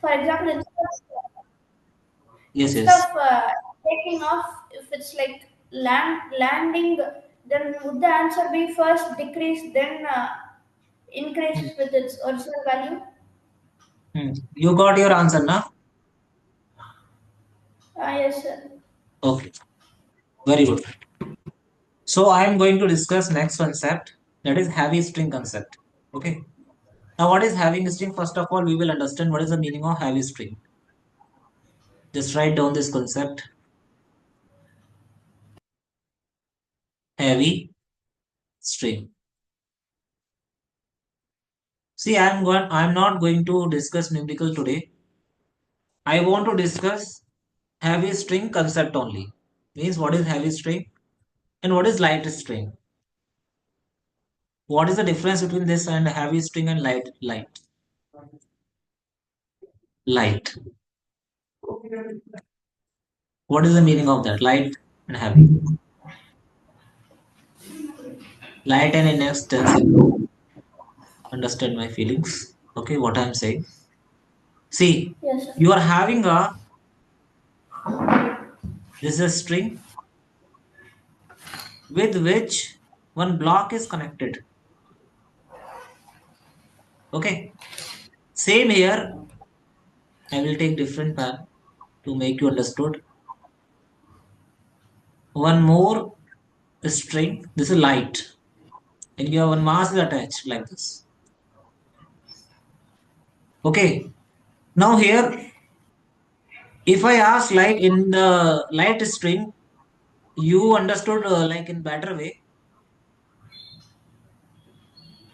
For example, Yes, instead yes. of taking off, if it's like landing, then would the answer be first decrease, then increase Hmm. with its original value? Hmm. You got your answer now? Yes, sir. Okay, very good. So I am going to discuss next concept, that is heavy string concept. Okay. Now what is heavy string? First of all, we will understand what is the meaning of heavy string. Just write down this concept. Heavy string. See, I'm not going to discuss numerical today. I want to discuss heavy string concept only. Means what is heavy string and what is light string? What is the difference between this and heavy string and light? What is the meaning of that? Light and heavy. Light and inextensive. Understand my feelings. Okay, what I'm saying. See, Yes, sir. you are having a this is a string with which one block is connected. Okay. Same here. I will take different pen to make you understood. One more string. This is light. And you have one mass is attached like this. Okay. Now here, if I ask like in the light string, you understood like in better way.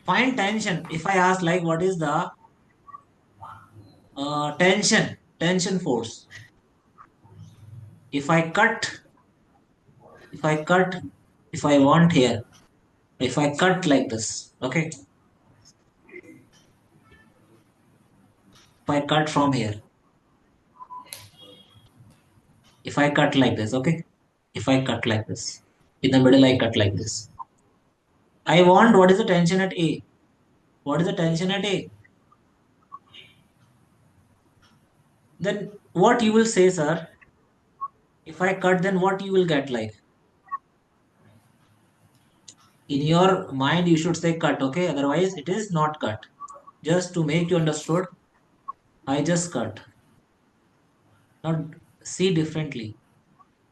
Find tension. If I ask like what is the tension force. If I cut, if I cut, if I want here, if I cut like this, okay. If I cut from here, if I cut like this, okay. If I cut like this, in the middle I cut like this. I want what is the tension at A. What is the tension at A? Then what you will say, sir? If I cut, then what you will get like? In your mind, you should say cut, okay? Otherwise, it is not cut. Just to make you understood, I just cut. Now see differently.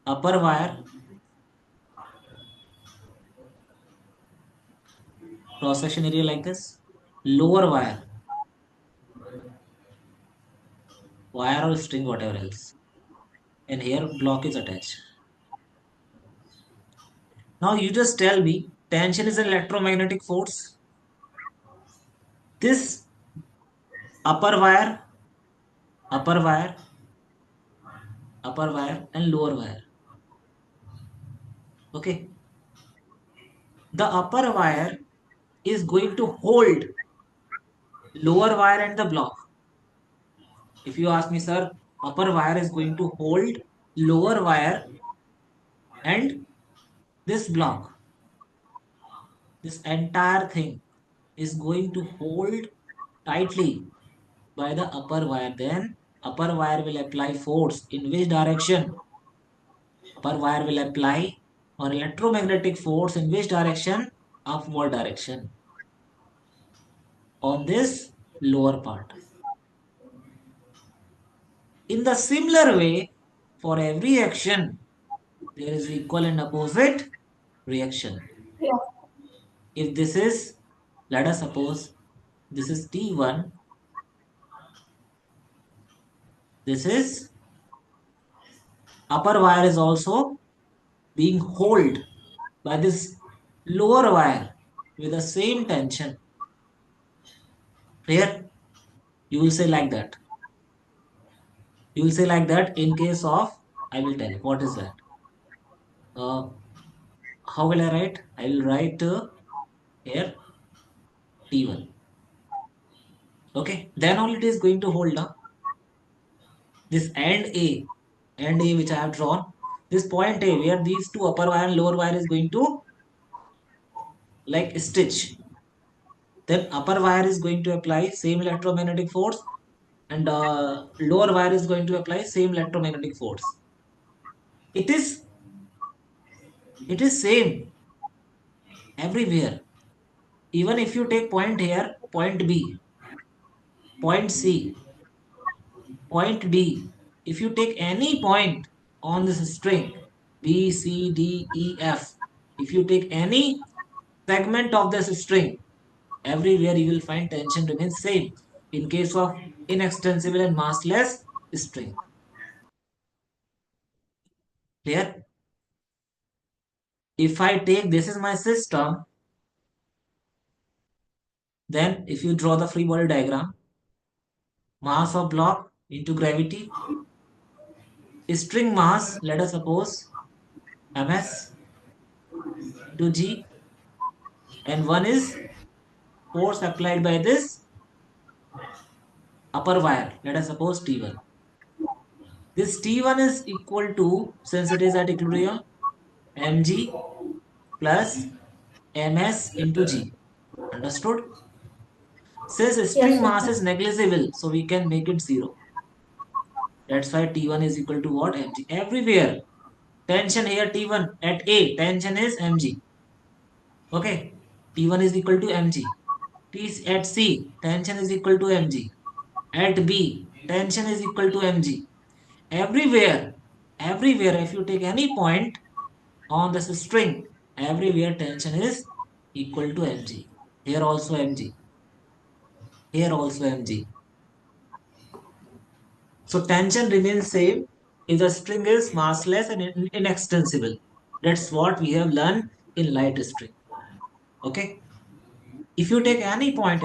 Upper wire, cross section area like this. Lower wire or string, whatever else. And here block is attached. Now you just tell me tension is an electromagnetic force. This upper wire, upper wire, upper wire and lower wire. Okay. The upper wire is going to hold lower wire and the block. If you ask me, sir, upper wire is going to hold lower wire and this block. This entire thing is going to hold tightly by the upper wire. Then upper wire will apply force in which direction? Upper wire will apply or electromagnetic force in which direction? Upward direction on this lower part. In the similar way, for every action, there is equal and opposite reaction. Yeah. If this is, let us suppose, this is T1, this is upper wire is also being held by this lower wire with the same tension. Here, you will say like that. You will say like that in case of, I will tell you, what is that? Uh, how will I write? I will write here T1. Okay, then only it is going to hold up. This and A which I have drawn, this point A where these two upper wire and lower wire is going to like stitch. Then upper wire is going to apply same electromagnetic force and lower wire is going to apply same electromagnetic force. It is same everywhere. Even if you take point here, point B, point C, point D, if you take any point on this string B, C, D, E, F, if you take any segment of this string, everywhere you will find tension remains same in case of inextensible and massless string. Clear? If I take this is my system, then if you draw the free body diagram, mass of block into gravity, string mass, let us suppose ms into g, and one is force applied by this upper wire, let us suppose T1. This T1 is equal to, since it is at equilibrium, mg plus ms into g. Understood? Since Yes, string yes, mass sir. is negligible, so we can make it 0. That's why T1 is equal to what? Mg. Everywhere. Tension here T1 at A, tension is mg. Okay. T1 is equal to mg. T at C, tension is equal to mg. At B, tension is equal to mg. Everywhere, if you take any point on this string, everywhere tension is equal to mg. Here also mg. Here also mg. So tension remains same if the string is massless and inextensible. That's what we have learned in light string. Okay. If you take any point,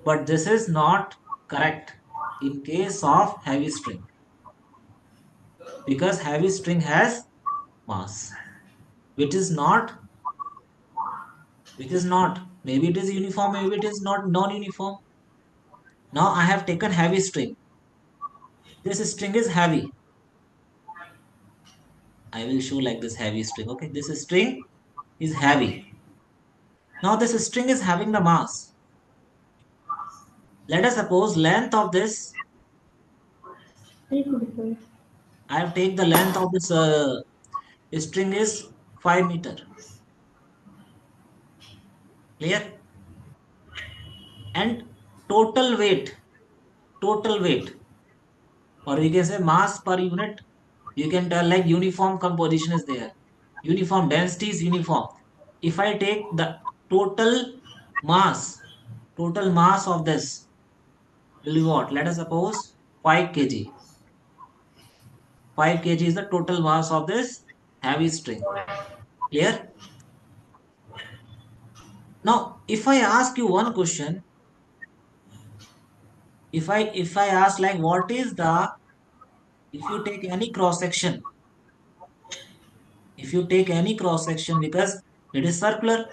but this is not correct in case of heavy string, because heavy string has mass, which is not, maybe it is uniform, maybe it is not non-uniform. Now I have taken heavy string. This string is heavy. I will show like this heavy string. Okay, this string is heavy. Now this string is having the mass. Let us suppose length of this, I have take the length of this string is 5 meter. Clear? And total weight, or you can say mass per unit, you can tell like uniform composition is there. Uniform density is uniform. If I take the total mass, of this will be what? Let us suppose 5 kg. 5 kg is the total mass of this heavy string. Clear? Now, if I ask you one question, if I ask like what is the, if you take any cross section, because it is circular,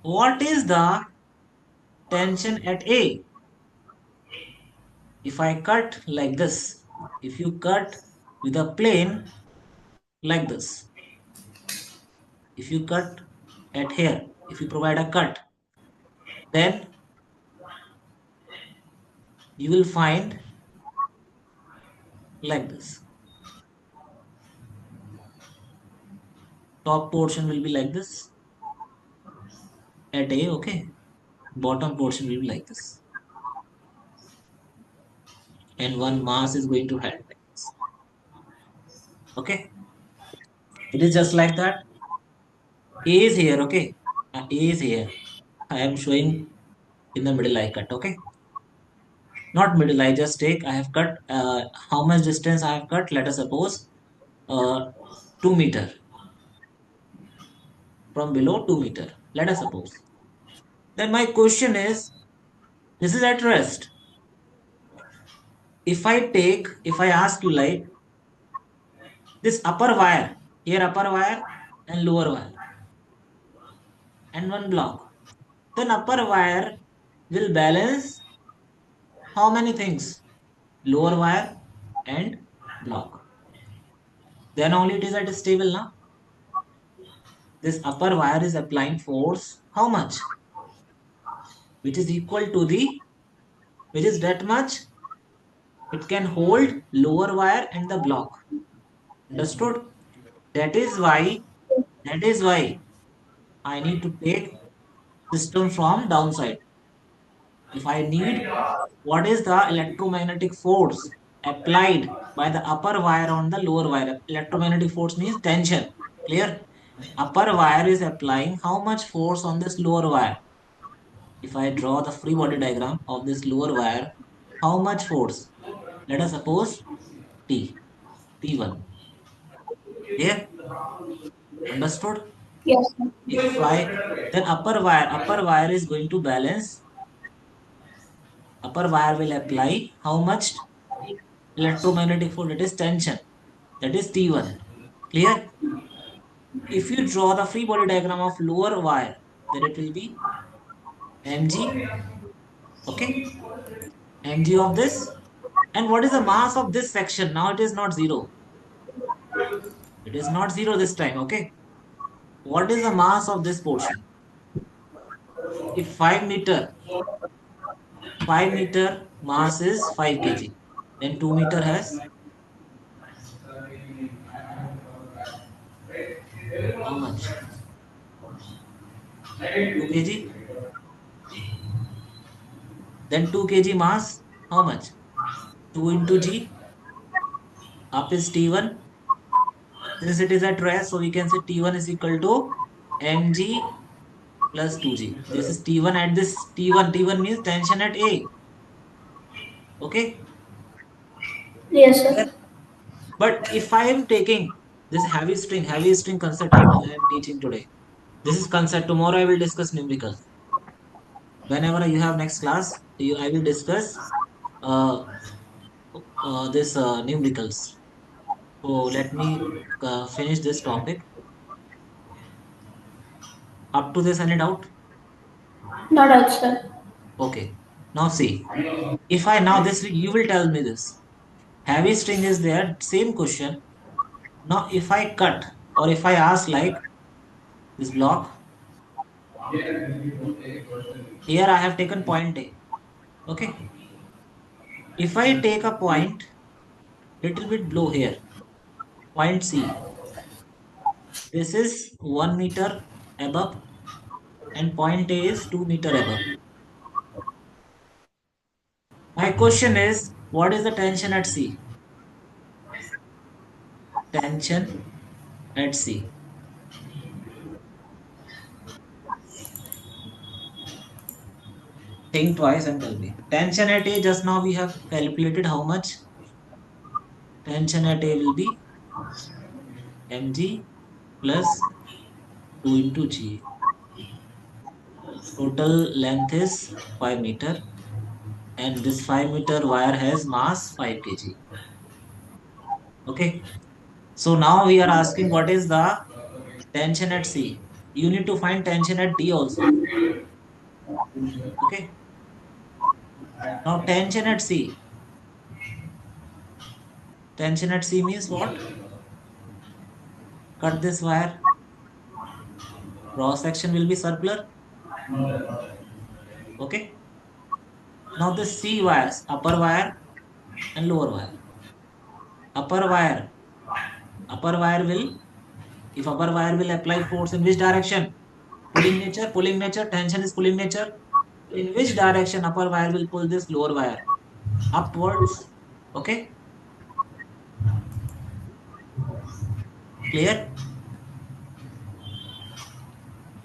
what is the tension at A? If I cut like this, if you cut with a plane like this, if you cut at here, if you provide a cut, then you will find like this. Top portion will be like this at A, okay. Bottom portion will be like this. And one mass is going to head like this. Okay. It is just like that. A is here, okay. A is here. I am showing in the middle I cut, okay. Not middle, I just take, I have cut, how much distance I have cut? Let us suppose 2 meter. From below 2 meter. Let us suppose. Then my question is, this is at rest. If I ask you like this upper wire, here upper wire and lower wire and one block, then upper wire will balance how many things? Lower wire and block. Then only it is at stable now. This upper wire is applying force how much? which is equal to the, which is that much, it can hold lower wire and the block. Understood? That is why, that is why I need to take system from downside. If I need, what is the electromagnetic force applied by the upper wire on the lower wire? Electromagnetic force means tension. Clear? Upper wire is applying how much force on this lower wire? If I draw the free body diagram of this lower wire, how much force? Let us suppose T, T1. Here, understood? Yes, sir. If I, then upper wire is going to balance, upper wire will apply how much electromagnetic force, that is tension, that is T1. Clear? If you draw the free body diagram of lower wire, then it will be mg, okay, mg of this. And what is the mass of this section? Now it is not zero. It is not zero this time, okay. What is the mass of this portion? If 5 meter mass is 5 kg, then 2 meter has how much? 2 kg. Then 2 kg mass, how much? 2 into g, up is T1. Since it is at rest, so we can say T1 is equal to mg plus 2g. This is T1 at this T1. T1 means tension at A. Okay. Yes, sir. But if I am taking this heavy string concept I am teaching today. This is concept. Tomorrow I will discuss numerical. Whenever you have next class, I will discuss uh, this numericals. So let me finish this topic. Up to this, any doubt? Not out, sir. Okay. Now see, if I now this you will tell me this. Heavy string is there, same question. Now if I cut or if I ask like this block, here I have taken point A. Okay. If I take a point little bit below here, point C. This is 1 meter above and point A is 2 meter above. My question is, what is the tension at C? Tension at C. Think twice and tell me. Tension at A, just now we have calculated how much? Tension at A will be mg plus 2 into g. Total length is 5 meter and this 5 meter wire has mass 5 kg. Okay. So now we are asking what is the tension at C. You need to find tension at D also. Okay. Now tension at C. Tension at C means what? Cut this wire. Cross section will be circular. Okay. Now the C wires, upper wire and lower wire. Upper wire. Upper wire will, if upper wire will apply force in which direction? Pulling nature, tension is pulling nature. In which direction upper wire will pull this lower wire? Upwards. Okay. Clear?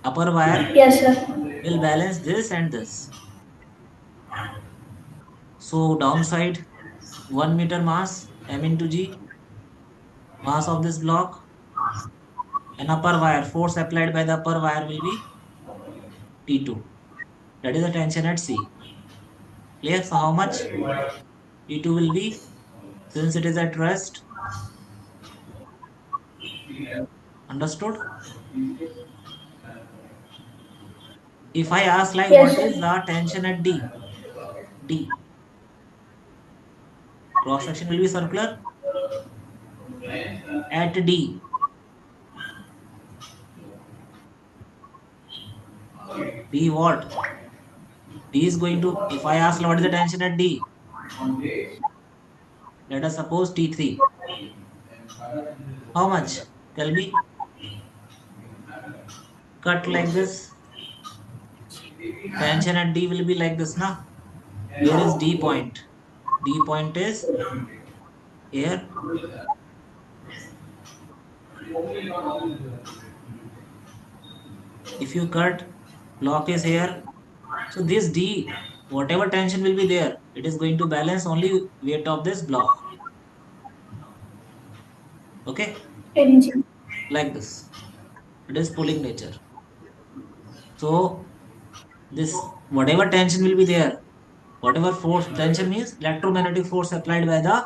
Upper wire Yes, sir. will balance this and this. So downside 1 meter mass m into g, mass of this block, and upper wire force applied by the upper wire will be T2. That is the tension at C. Clear? So how much? T2 will be, since it is at rest. Understood? If I ask like Yes, what sir. is the tension at D? D. Cross section will be circular at D. D what? D is going to, if I ask what is the tension at D, let us suppose T3. How much? Tell me. Cut like this. Tension at D will be like this, na? Where is D point? D point is here. If you cut, block is here. So this D, whatever tension will be there, it is going to balance only weight of this block. Okay? Energy. Like this. It is pulling nature. So this whatever tension will be there, whatever force, tension means electromagnetic force applied by the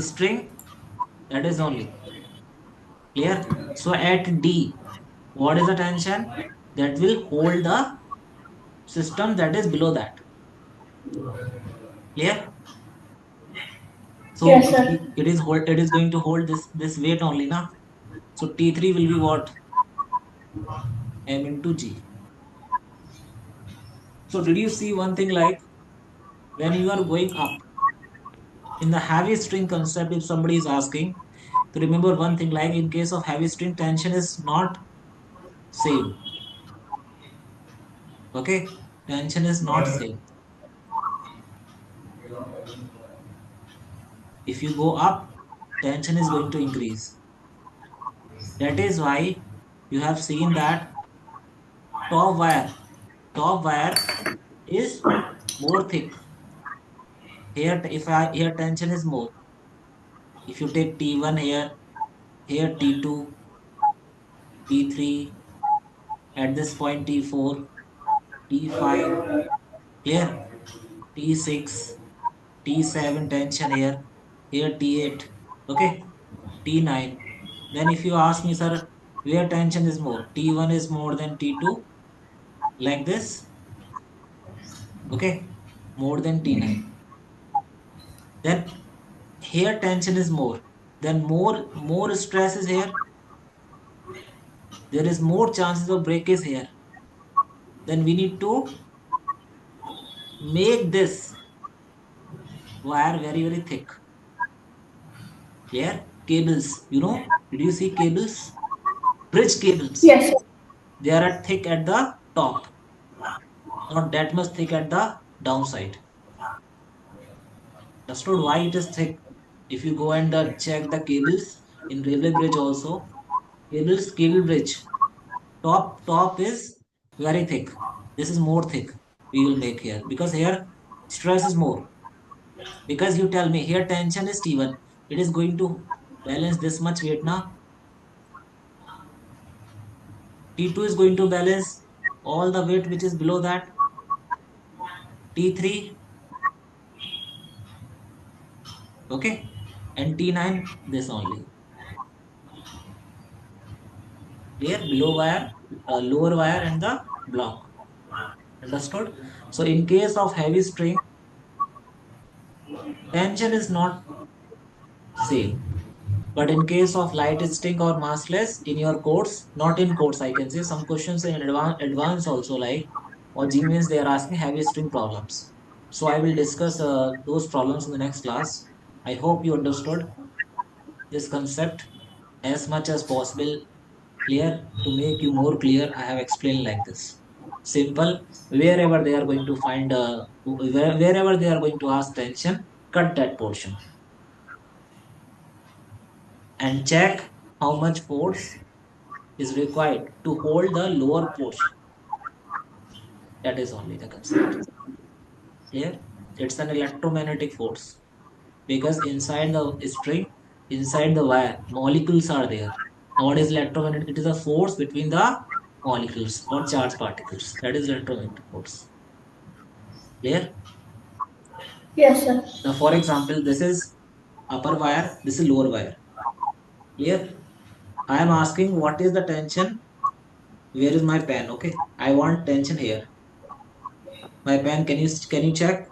string, that is only. Clear? So at D, what is the tension? That will hold the system that is below that. Clear? So Yes, sir. it is going to hold this weight only, na? So T3 will be what? M into G. So did you see one thing, like when you are going up in the heavy string concept, if somebody is asking, to remember one thing, like in case of heavy string, tension is not same. Okay? Tension is not same. If you go up, tension is going to increase. That is why you have seen that top wire, top wire is more thick. Here tension is more. If you take T1 here, here T2, T3, at this point T4, T5, clear? T6, T7 tension here, here T8, okay? T9. Then if you ask me, sir, where tension is more? T1 is more than T2, like this, okay? More than T9. Then here tension is more. Then more stress is here. There is more chances of breakage here. Then we need to make this wire very, very thick. Clear? Cables, you know, did you see cables? Bridge cables. Yes, sir. They are thick at the top, not that much thick at the downside. Understood why it is thick? If you go and check the cables in railway bridge also, cable bridge, top is very thick. This is more thick. We will make here because here stress is more. Because you tell me here tension is T1, it is going to balance this much weight now. T2 is going to balance all the weight which is below that. T3, okay, and T9 this only. Here below wire, lower wire and the block. Understood? So in case of heavy string, tension is not same. But in case of light string or massless, in your course, not in course, I can say some questions in advance also, like or G means they are asking heavy string problems. So I will discuss those problems in the next class. I hope you understood this concept as much as possible. Clear? To make you more clear, I have explained like this. Simple. Wherever they are going to find wherever they are going to ask tension, cut that portion and check how much force is required to hold the lower portion. That is only the concept. Clear? It's an electromagnetic force because inside the string, inside the wire, molecules are there. Now, what is electromagnetic? It is a force between the molecules or charged particles. That is electromagnetic force. Clear? Yes, sir. Now, for example, this is upper wire, this is lower wire. Clear? I am asking what is the tension? Where is my pen? Okay, I want tension here. My pen, can you check?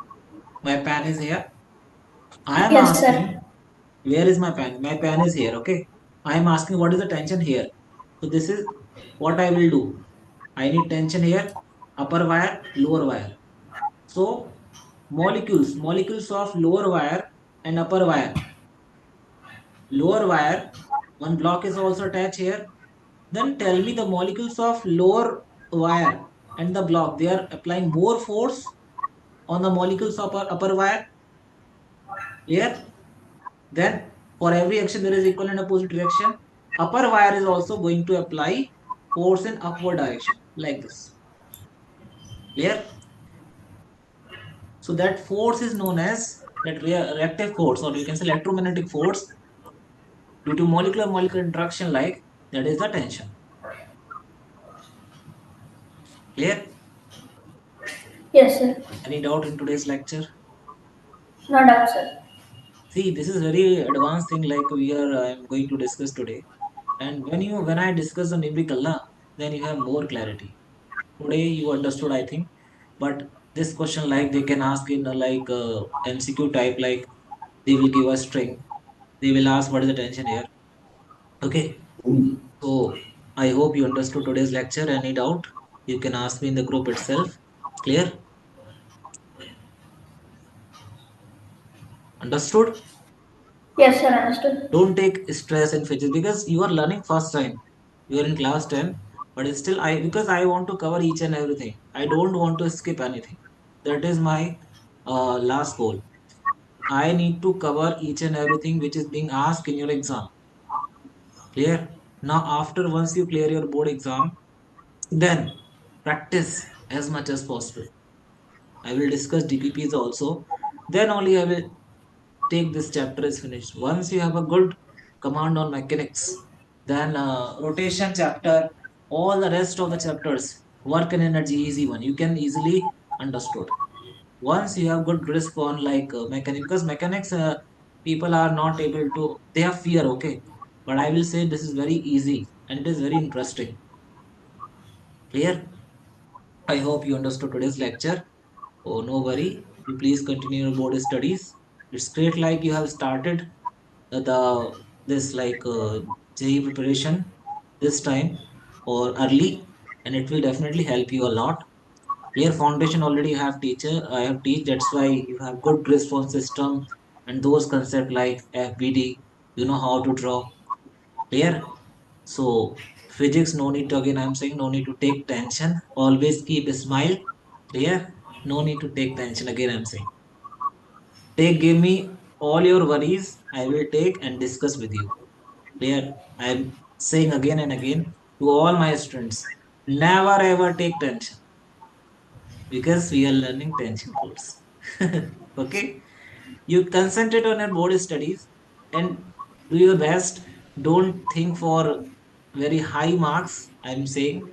My pen is here. I am Yes, sir. asking where is my pen? My pen is here. Okay, I am asking what is the tension here. So this is what I will do. I need tension here. upper wire, lower wire. So molecules of lower wire and upper wire. Lower wire, one block is also attached here. Then tell me the molecules of lower wire and the block, they are applying more force on the molecules of upper wire. Here, then for every action there is equal and opposite reaction. Upper wire is also going to apply force in upward direction like this. Clear? So that force is known as that reactive force, or you can say electromagnetic force due to molecular interaction, like that is the tension. Clear? Yes, sir. Any doubt in today's lecture? No doubt, sir. See, this is very advanced thing like we are I'm going to discuss today. And when I discuss the numerical law, then you have more clarity. Today you understood, I think. But this question, like they can ask in MCQ type, like they will give a string. They will ask what is the tension here. Okay. So I hope you understood today's lecture. Any doubt, you can ask me in the group itself. Clear? Understood? Yes, sir. Understood. Don't take stress in physics because you are learning first time. You are in class 10, but still because I want to cover each and everything. I don't want to skip anything. That is my last goal. I need to cover each and everything which is being asked in your exam. Clear? Now after once you clear your board exam, then practice as much as possible. I will discuss DPPs also. Then only I will take this chapter is finished. Once you have a good command on mechanics, then rotation chapter, all the rest of the chapters, work and energy, easy one. You can easily understood. Once you have good grasp on mechanics, because mechanics people are not able to, they have fear, okay. But I will say this is very easy and it is very interesting. Clear? I hope you understood today's lecture. Oh, no worry. You please continue your board studies. It's great, like you have started the this JEE preparation this time or early, and it will definitely help you a lot. Clear foundation already have teacher. I have teach. That's why you have good response system and those concept like FBD. You know how to draw. Clear. So physics, no need to, again I'm saying, no need to take tension. Always keep a smile. Clear? No need to take tension. Again I'm saying. Give me all your worries. I will take and discuss with you. Clear? I'm saying again and again to all my students. Never ever take tension because we are learning tension course. Okay? You concentrate on your board studies and do your best. Don't think for very high marks, I'm saying,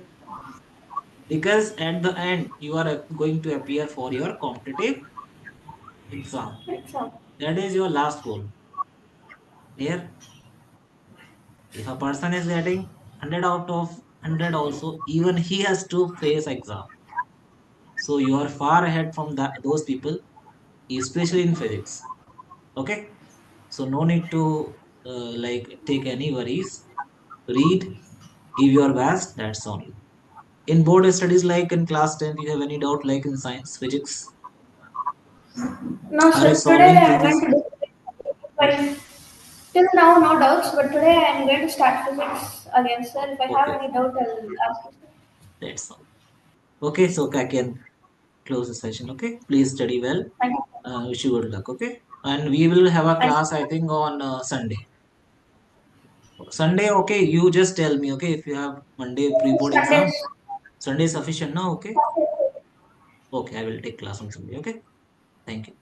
because at the end you are going to appear for your competitive exam. Excellent. That is your last goal. Here, if a person is getting 100 out of 100 also, even he has to face exam. So you are far ahead from those people, especially in physics. Okay? So no need to take any worries. Read, give your best, that's all. In board studies, like in class 10, you have any doubt like in science, physics? No, Are you sir. Today solving I'm previous? going to discuss. Till now, no doubts, but today I'm going to start physics again, sir. If I have Okay, any doubt, I'll ask you, sir. that's all. Okay, so I can close the session. Okay, please study well. Thank you. Wish you good luck. Okay, and we will have a Thank class, I think, on Sunday. Sunday, okay, you just tell me, okay, if you have Monday you. pre-board exam. Sundays. Sunday is sufficient now, okay? Okay, I will take class on Sunday, okay? Thank you.